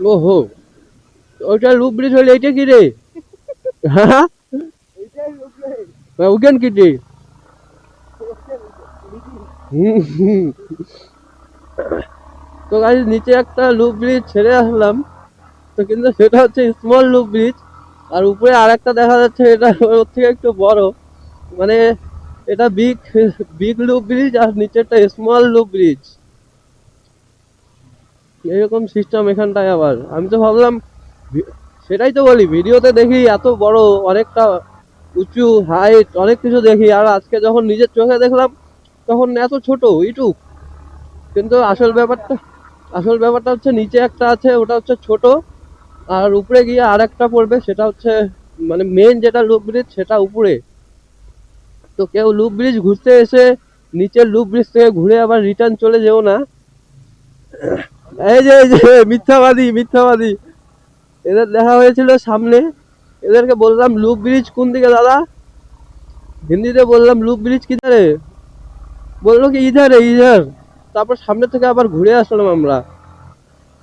ওহো, ওইটা loop bridge হলে এইটা কি রে? হ্যাঁ, ওখান কি রে? হুম। তো গাইস নিচে একটা লুপ ব্রিজ ছেড়ে আসলাম, তো কিন্তু সেটা হচ্ছে স্মল লুপ ব্রিজ। আর উপরে আরেকটা দেখা যাচ্ছে, এটা ওর থেকে একটু বড়, মানে এটা বিগ বিগ লুপ ব্রিজ আর নিচেরটা স্মল লুপ ব্রিজ, এরকম সিস্টেম এখানটায়। আবার আমি তো ভাবলাম সেটাই তো বলি, ভিডিওতে দেখি এত বড়, অনেকটা উঁচু হাইট অনেক কিছু দেখি, আর আজকে যখন নিজের চোখে দেখলাম তখন এত ছোট ইটুক। কিন্তু আসল ব্যাপারটা হচ্ছে নিচে একটা আছে, ওটা হচ্ছে ছোট, আর উপরে গিয়ে আর একটা পড়বে, সেটা হচ্ছে মানে মেন যেটা লুপ ব্রিজ সেটা উপরে। তো কেউ লুপ ব্রিজ ঘুরতে এসে নিচের লুপ ব্রিজ থেকে ঘুরে আবার রিটার্ন চলে যেও না। এই যে মিথ্যাবাদী মিথ্যাবাদী, এদের দেখা হয়েছিল সামনে, এদেরকে বললাম লুপ ব্রিজ কোন দিকে দাদা, হিন্দিতে বললাম লুপ ব্রিজ কিধারে, বললো কি ইধারে ইধার। তারপর সামনে থেকে আবার ঘুরে আসলাম আমরা।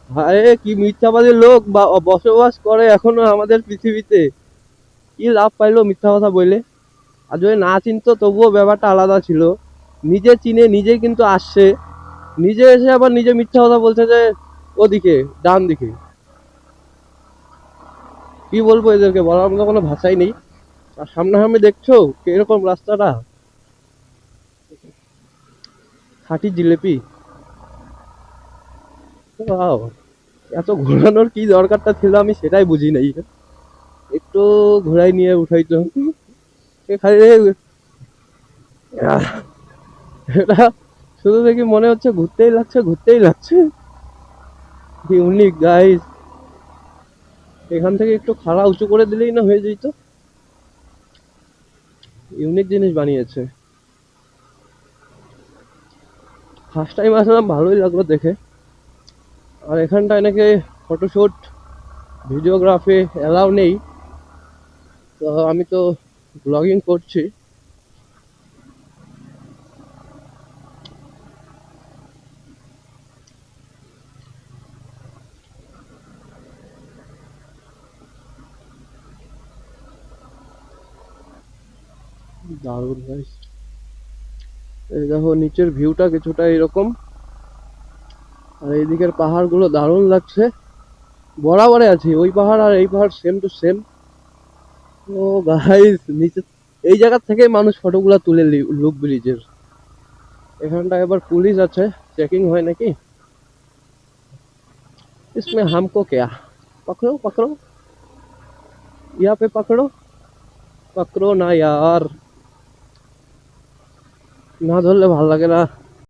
হায় কি মিথ্যাবাদী লোক বসবাস করে এখনো আমাদের পৃথিবীতে, কি লাভ পাইলো মিথ্যা কথা বলে। আর যদি না চিনতো তবুও ব্যাপারটা আলাদা ছিল, নিজে চিনে নিজে কিন্তু আসছে, নিজে এসে আবার নিজে মিথ্যা কথা বলছে যে ওদিকে ডান দিকে। কি বলবো এদেরকে, বলার মতো কোনো ভাষাই নেই। আর সামনাসামনি দেখছো কিরকম রাস্তাটা, খাঁটি জিলেপি। Wow, এত ঘোরানোর কি দরকারটা ছিল আমি সেটাই বুঝি নাই। একটু ঘোরাই নিয়ে উঠাইতো খালি এটা, শুধু দেখি মনে হচ্ছে ঘুরতেই লাগছে ঘুরতেই লাগছে। ইউনিক গাইস, এখান থেকে একটু খাড়া উঁচু করে দিলেই না হয়ে যেত। ইউনিক জিনিস বানিয়েছে। ফার্স্ট টাইম আসলাম, ভালোই লাগলো দেখে। আর এখানটায় নাকি ফটোশুট ভিডিওগ্রাফি অ্যালাউ নেই, তো আমি তো ব্লগিং করছি। দারুণ গাইস, এই দেখো নিচের ভিউটা কিছুটা এরকম, আর এইদিকের পাহাড়গুলো দারুণ লাগছে। বরাবরে আছি, ওই পাহাড় আর এই পাহাড় সেম টু সেম। ও গাইস নিচে এই জায়গা থেকে মানুষ ফটোগুলা তুলে লুপ ব্রিজের। এখানটা এবার পুলিশ আছে, চেকিং হয় নাকি। इसमें हमको क्या, पकड़ो पकड़ो, यहाँ पे पकड़ो, पकड़ो ना यार, না ধরলে ভাল লাগে না।